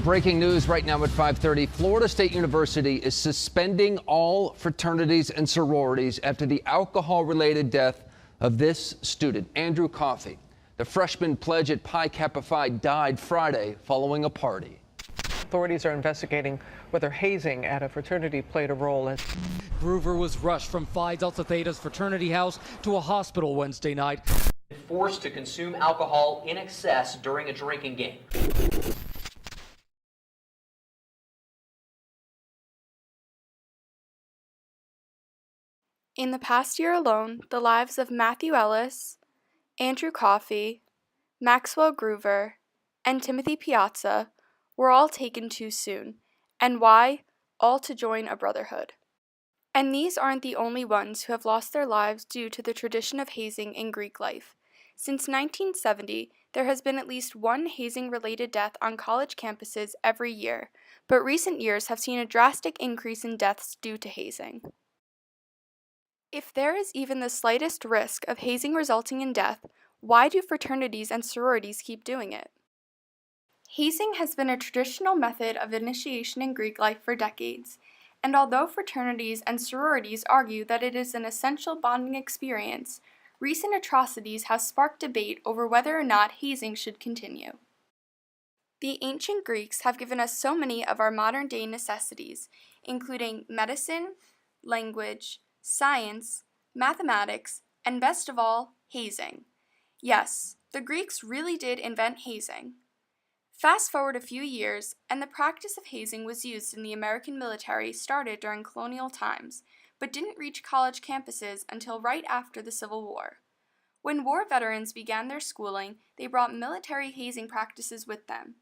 Breaking news right now at 5:30. Florida State University is suspending all fraternities and sororities after the alcohol-related death of this student, Andrew Coffey. The freshman pledge at Pi Kappa Phi died Friday following a party. Authorities are investigating whether hazing at a fraternity played a role. Groover was rushed from Phi Delta Theta's fraternity house to a hospital Wednesday night. Forced to consume alcohol in excess during a drinking game. In the past year alone, the lives of Matthew Ellis, Andrew Coffey, Maxwell Groover, and Timothy Piazza were all taken too soon. And why? All to join a brotherhood. And these aren't the only ones who have lost their lives due to the tradition of hazing in Greek life. Since 1970, there has been at least one hazing-related death on college campuses every year, but recent years have seen a drastic increase in deaths due to hazing. If there is even the slightest risk of hazing resulting in death, why do fraternities and sororities keep doing it? Hazing has been a traditional method of initiation in Greek life for decades, and although fraternities and sororities argue that it is an essential bonding experience, recent atrocities have sparked debate over whether or not hazing should continue. The ancient Greeks have given us so many of our modern-day necessities, including medicine, language, science, mathematics, and best of all, hazing. Yes, the Greeks really did invent hazing. Fast forward a few years, and the practice of hazing was used in the American military started during colonial times, but didn't reach college campuses until right after the Civil War. When war veterans began their schooling, they brought military hazing practices with them.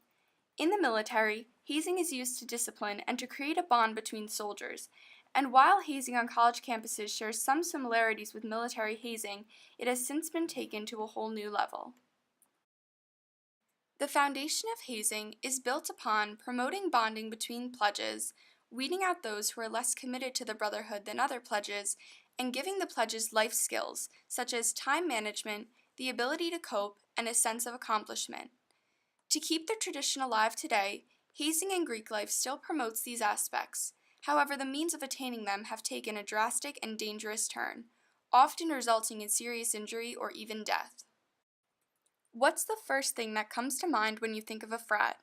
In the military, hazing is used to discipline and to create a bond between soldiers, and while hazing on college campuses shares some similarities with military hazing, it has since been taken to a whole new level. The foundation of hazing is built upon promoting bonding between pledges, weeding out those who are less committed to the brotherhood than other pledges, and giving the pledges life skills, such as time management, the ability to cope, and a sense of accomplishment. To keep the tradition alive today, hazing in Greek life still promotes these aspects. However, the means of attaining them have taken a drastic and dangerous turn, often resulting in serious injury or even death. What's the first thing that comes to mind when you think of a frat?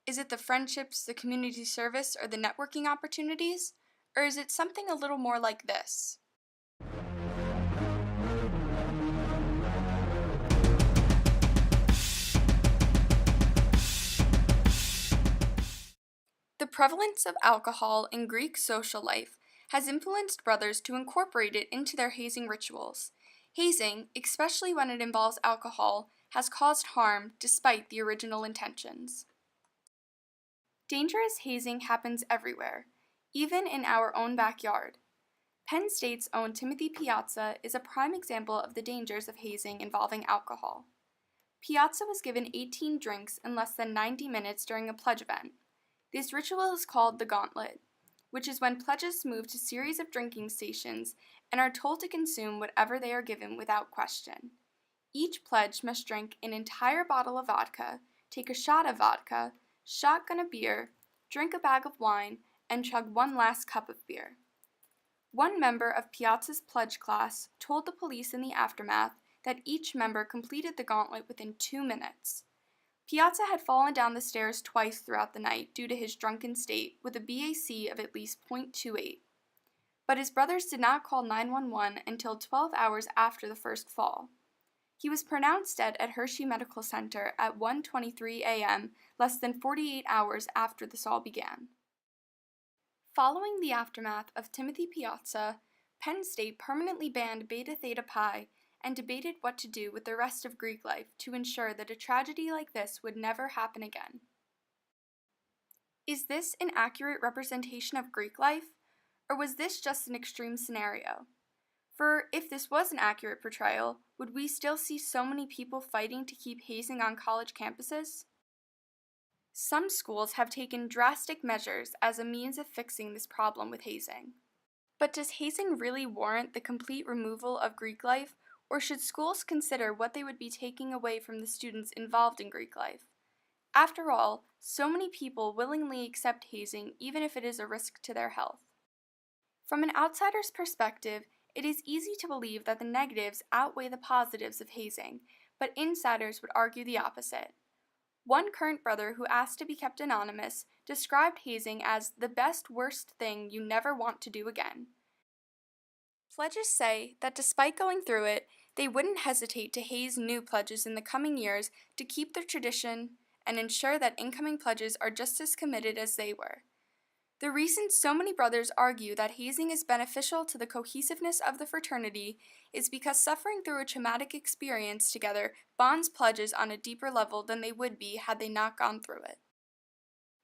Is it the friendships, the community service, or the networking opportunities? Or is it something a little more like this? The prevalence of alcohol in Greek social life has influenced brothers to incorporate it into their hazing rituals. Hazing, especially when it involves alcohol, has caused harm despite the original intentions. Dangerous hazing happens everywhere, even in our own backyard. Penn State's own Timothy Piazza is a prime example of the dangers of hazing involving alcohol. Piazza was given 18 drinks in less than 90 minutes during a pledge event. This ritual is called the gauntlet, which is when pledges move to a series of drinking stations and are told to consume whatever they are given without question. Each pledge must drink an entire bottle of vodka, take a shot of vodka, shotgun a beer, drink a bag of wine, and chug one last cup of beer. One member of Piazza's pledge class told the police in the aftermath that each member completed the gauntlet within 2 minutes. Piazza had fallen down the stairs twice throughout the night due to his drunken state, with a BAC of at least .28. But his brothers did not call 911 until 12 hours after the first fall. He was pronounced dead at Hershey Medical Center at 1:23 a.m., less than 48 hours after this all began. Following the aftermath of Timothy Piazza, Penn State permanently banned Beta Theta Pi and debated what to do with the rest of Greek life to ensure that a tragedy like this would never happen again. Is this an accurate representation of Greek life, or was this just an extreme scenario? For if this was an accurate portrayal, would we still see so many people fighting to keep hazing on college campuses? Some schools have taken drastic measures as a means of fixing this problem with hazing. But does hazing really warrant the complete removal of Greek life, or should schools consider what they would be taking away from the students involved in Greek life? After all, so many people willingly accept hazing even if it is a risk to their health. From an outsider's perspective, it is easy to believe that the negatives outweigh the positives of hazing, but insiders would argue the opposite. One current brother who asked to be kept anonymous described hazing as the best worst thing you never want to do again. Pledges say that despite going through it, they wouldn't hesitate to haze new pledges in the coming years to keep their tradition and ensure that incoming pledges are just as committed as they were. The reason so many brothers argue that hazing is beneficial to the cohesiveness of the fraternity is because suffering through a traumatic experience together bonds pledges on a deeper level than they would be had they not gone through it.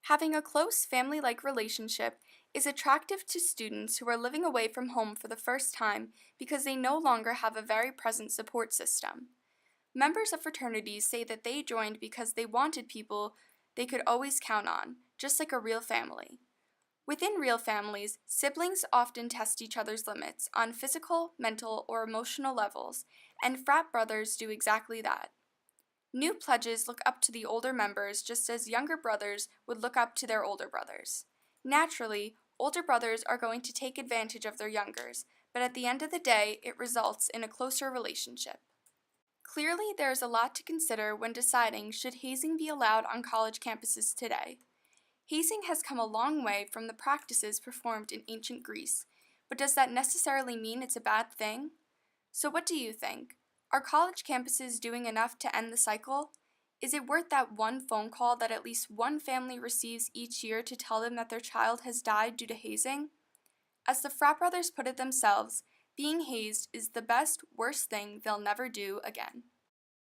Having a close family-like relationship is attractive to students who are living away from home for the first time because they no longer have a very present support system. Members of fraternities say that they joined because they wanted people they could always count on, just like a real family. Within real families, siblings often test each other's limits on physical, mental, or emotional levels, and frat brothers do exactly that. New pledges look up to the older members just as younger brothers would look up to their older brothers. Naturally, older brothers are going to take advantage of their youngers, but at the end of the day, it results in a closer relationship. Clearly, there is a lot to consider when deciding should hazing be allowed on college campuses today. Hazing has come a long way from the practices performed in ancient Greece, but does that necessarily mean it's a bad thing? So what do you think? Are college campuses doing enough to end the cycle? Is it worth that one phone call that at least one family receives each year to tell them that their child has died due to hazing? As the frat brothers put it themselves, being hazed is the best, worst thing they'll never do again.